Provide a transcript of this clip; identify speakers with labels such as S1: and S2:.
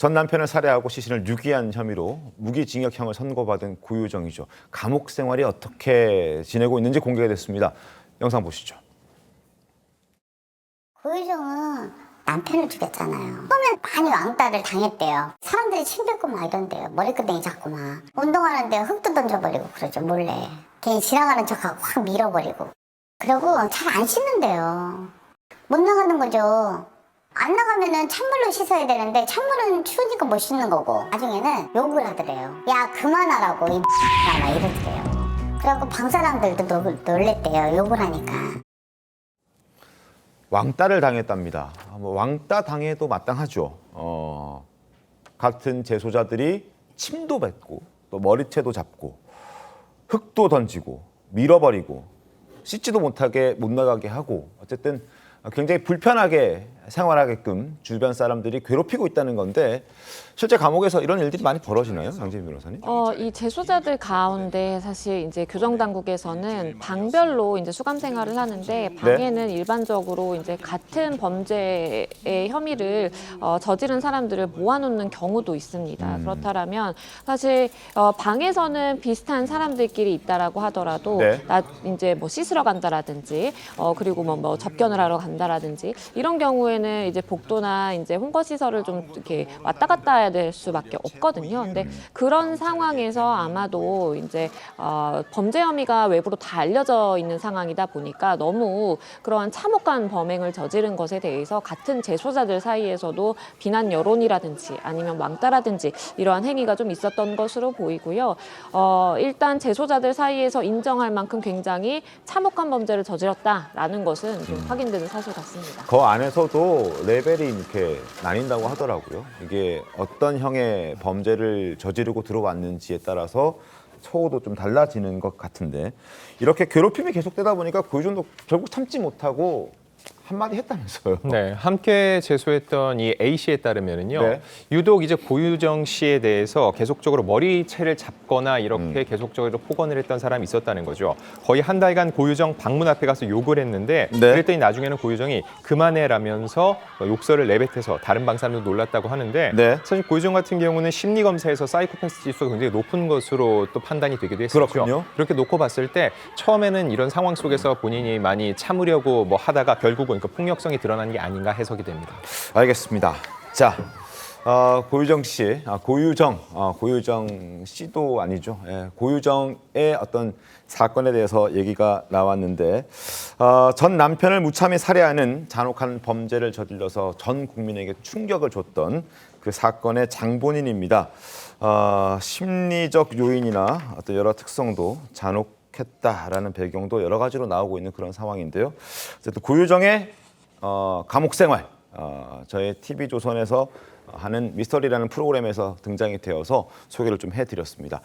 S1: 전 남편을 살해하고 시신을 유기한 혐의로 무기징역형을 선고받은 고유정이죠. 감옥 생활이 어떻게 지내고 있는지 공개가 됐습니다. 영상 보시죠.
S2: 고유정은 남편을 죽였잖아요. 처음에 많이 왕따를 당했대요. 사람들이 침뱉고 막 이런대요. 머리끄댕이 잡고 막. 운동하는데 흙도 던져버리고 그러죠, 몰래. 괜히 지나가는 척하고 확 밀어버리고. 그리고 잘 안 씻는데요. 못 나가는 거죠. 안 나가면은 찬물로 씻어야 되는데 찬물은 추우니까 못 씻는 거고. 나중에는 욕을 하더래요. 야 그만하라고 이 막 이러더래요. 그래갖고 방 사람들도 놀랬대요. 욕을 하니까.
S1: 왕따를 당했답니다. 왕따 당해도 마땅하죠. 같은 재소자들이 침도 뱉고 또 머리채도 잡고 흙도 던지고 밀어버리고 씻지도 못하게 못 나가게 하고 어쨌든 굉장히 불편하게 생활하게끔 주변 사람들이 괴롭히고 있다는 건데 실제 감옥에서 이런 일들이 많이 벌어지나요, 장재민 변호사님?
S3: 이 재소자들 가운데 사실 이제 교정 당국에서는 방별로 이제 수감 생활을 하는데 방에는 일반적으로 이제 같은 범죄의 혐의를 저지른 사람들을 모아놓는 경우도 있습니다. 그렇다면 사실 방에서는 비슷한 사람들끼리 있다라고 하더라도 나 이제 뭐 씻으러 간다라든지 그리고 뭐 접견을 하러 간다라든지 이런 경우에는 이제 복도나 이제 홍거 시설을 좀 이렇게 왔다 갔다 해야 될 수밖에 없거든요. 근데 그런 상황에서 아마도 이제 범죄 혐의가 외부로 다 알려져 있는 상황이다 보니까 너무 그러한 참혹한 범행을 저지른 것에 대해서 같은 재소자들 사이에서도 비난 여론이라든지 아니면 왕따라든지 이러한 행위가 좀 있었던 것으로 보이고요. 일단 재소자들 사이에서 인정할 만큼 굉장히 참혹한 범죄를 저질렀다라는 것은 좀 확인되는 사실 같습니다.
S1: 그 안에서도 레벨이 이렇게 나뉜다고 하더라고요. 이게 어떤 형의 범죄를 저지르고 들어왔는지에 따라서 처우도 좀 달라지는 것 같은데 이렇게 괴롭힘이 계속되다 보니까 고유정도 결국 참지 못하고 한마디 했다면서요.
S4: 네, 함께 재소했던 이 A 씨에 따르면은요,
S1: 네.
S4: 유독 이제 고유정 씨에 대해서 계속적으로 머리채를 잡거나 이렇게 계속적으로 폭언을 했던 사람이 있었다는 거죠. 거의 한 달간 고유정 방문 앞에 가서 욕을 했는데, 그랬더니 나중에는 고유정이 그만해라면서 욕설을 내뱉어서 다른 방 사람도 놀랐다고 하는데, 사실 고유정 같은 경우는 심리 검사에서 사이코패스 지수가 굉장히 높은 것으로 또 판단이 되기도 했었죠.
S1: 그렇군요.
S4: 그렇게 놓고 봤을 때 처음에는 이런 상황 속에서 본인이 많이 참으려고 뭐 하다가 결국은 그 폭력성이 드러난 게 아닌가 해석이 됩니다.
S1: 알겠습니다. 자, 고유정 씨, 고유정 씨도 아니죠. 고유정의 어떤 사건에 대해서 얘기가 나왔는데 전 남편을 무참히 살해하는 잔혹한 범죄를 저질러서 전 국민에게 충격을 줬던 그 사건의 장본인입니다. 심리적 요인이나 어떤 여러 특성도 했다라는 배경도 여러 가지로 나오고 있는 그런 상황인데요. 어쨌든 고유정의 감옥 생활, 저희 TV조선에서 하는 미스터리라는 프로그램에서 등장이 되어서 소개를 좀 해드렸습니다.